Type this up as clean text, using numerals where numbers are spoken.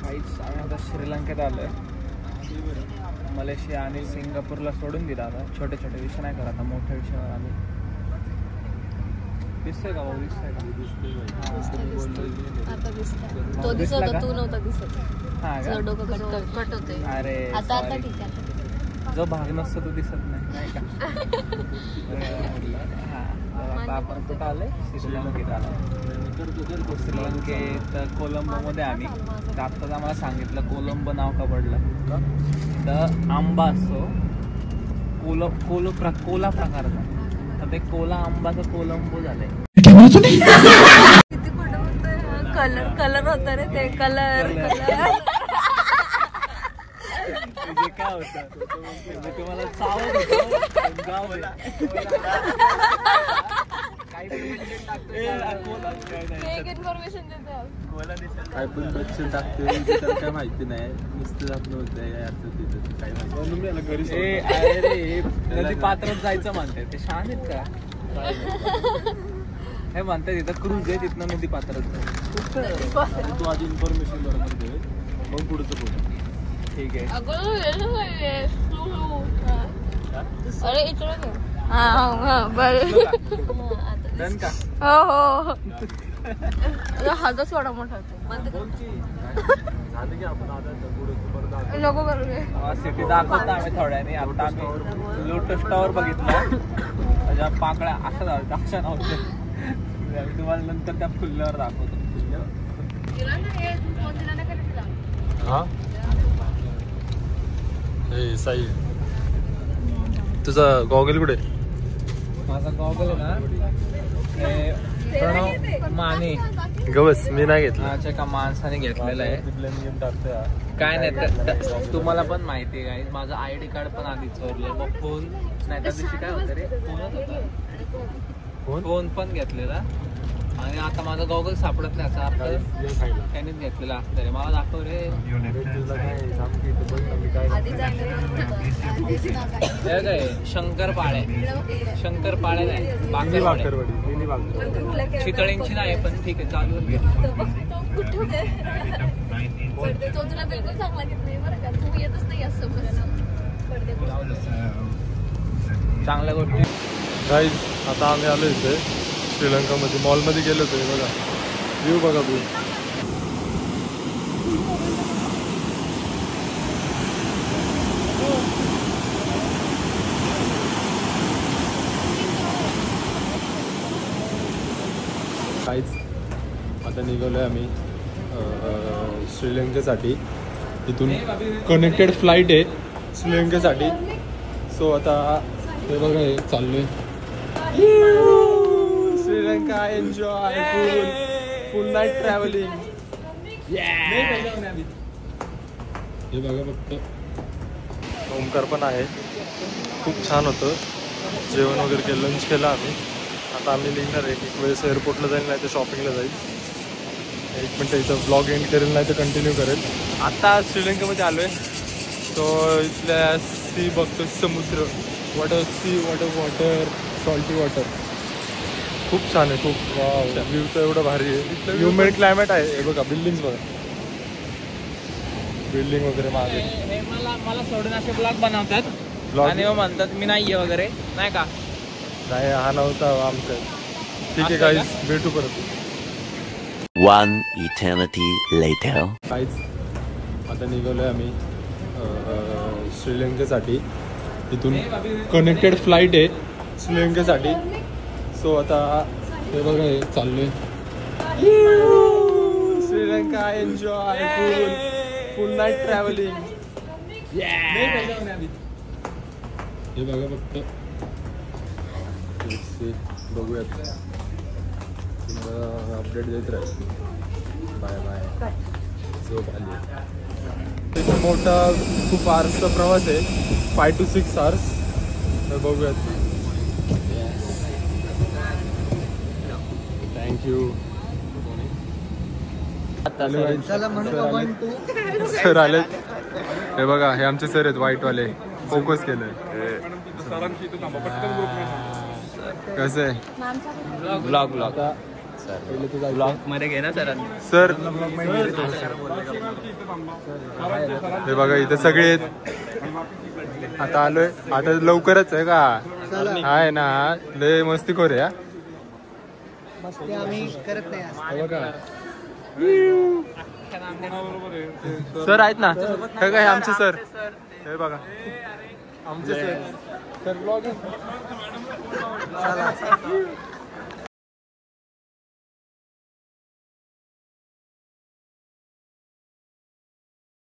काहीच आम्ही आता श्रीलंकेत आलोय. मलेशिया आणि सिंगापूरला सोडून दिला. आता छोटे छोटे विषय नाही करत, आता मोठ्या विषयावर आलो. दिसतोय का भाऊ? दिसतोय का? तो दिसत होता, तू नव्हता दिसत. हा डोकं कट होते. अरे आता ठीक आहे. जो भाग नसतो तो दिसत नाही का? हा आता आपण कुठं आलोय? श्रीलंकेत आलो. श्रीलंकेत कोलंबोमध्ये आम्ही. तर आत्ताच आम्हाला सांगितलं कोलंबो नाव का पडलं. तर आंबा असतो कोला प्रकारचा, तर ते कोला आंबाचं कोलंबो झालंय. किती खोटं बोलतोय. कलर होता रे ते. कलर काय होतं तुम्हाला चावत होतं. इन्फॉर्मेशन देतो. काय पण बच्चन टाकते काय माहिती नाही. नुसतं आपलं होतं काय माहिती. नदी पात्रात जायचं म्हणताय ते. छान आहेत का हे म्हणताय. तिथं क्रूज आहे, तिथनं नदी पात्रात जायचं. तू आधी इन्फॉर्मेशन बरोबर दे, मग पुढचं बोल. ठीक आहे. अरे इकडे डन का? हो हात थोडा मोठा नको करू. सिटी दाखवतो आम्ही थोड्याने. आता आम्ही लोटस टॉवर बघितलं. त्याच्या पाकळ्या अशा नव्हत्या. तुम्हाला नंतर त्या फुलल्यावर दाखवतो. हा साई, तुझा गॉगल कुठे? माझा गॉगल आहे ना, प्रणव माने गवस मी नाही घेतला. अच्छा का माणसाने घेतलेला आहे. काय नाही तुम्हाला पण माहिती आहे काय. माझं ID कार्ड पण आधी चोरलं. मग फोन नाही, त्या दिवशी काय होतं रे, फोन पण घेतलेला. आणि आता माझा गॉगल सापडत नाही. असं त्यानेच घेतलेला असतं रे. मला दाखव रे. काय शंकरपाळे नाही, बाकरवाडी चितळेंची नाही, पण ठीक आहे चालू. चांगल्या गोष्टी. गाईज आता आम्ही आलो इथे श्रीलंकामध्ये. मॉलमध्ये गेलो होतो. बघा व्ह्यू, बघा व्ह्यू. काहीच आता निघालो आहे आम्ही श्रीलंकेसाठी. इथून कनेक्टेड फ्लाईट आहे श्रीलंकेसाठी. सो आता हे बघा हे चाललोय Sri Lanka. Enjoy full night travelling. हे बघा फक्त. ओमकार पण आहे. खूप छान होतं जेवण वगैरे केलं. लंच केलं आम्ही. आता आम्ही निघणार आहे. एक वेळेस एअरपोर्टला जाईल, नाही तर शॉपिंगला जाईल. 1 मिनटं इथं ब्लॉग एंड करेल, नाही तर कंटिन्यू करेल. आता श्रीलंकेमध्ये आलो आहे. तो इथल्या सी बघतो, समुद्र, वॉटर सॉल्टी वॉटर. खूप छान आहे. खूप व्ह्यू तर एवढं भारी आहे. ह्युमिड क्लायमेट आहे. हे बघा बिल्डिंग बघा, बिल्डिंग वगैरे मागे. मला सोडून असे ब्लॉग बनवतात आणि म्हणतात मी नाहीये वगैरे, नाही का? नाही, हा नव्हता आमचं. ठीक आहे गाईज, भेटू परत. One eternity later. काहीच आता निघालोय आम्ही श्रीलंकेसाठी. इथून कनेक्टेड फ्लाईट आहे श्रीलंकेसाठी. सो आता हे बघा हे चाललोय Sri Lanka. Enjoy full night travelling. हे बघा फक्त. बघूयात, अपडेट देत राहील. Bye bye. झोप आली. इथे मोठा खूप आवर्सचा प्रवास आहे, 5 to 6 hours. तर बघूयात. थँक्यू. सर आले. हे बघा हे आमचे सर आहेत व्हाईटवाले. फोकस केलंय. कसं आहे ब्लॉग आता ब्लॉग मध्ये घे ना सरांनी. सर हे बघा इथे सगळे आता आलोय. आता लवकरच आहे का? आहे ना, लय मस्ती करूया. आम्ही करत नाही बघा सर आहेत ना, हे काय आमचे सर. हे बघा आमचे सर. Sir blog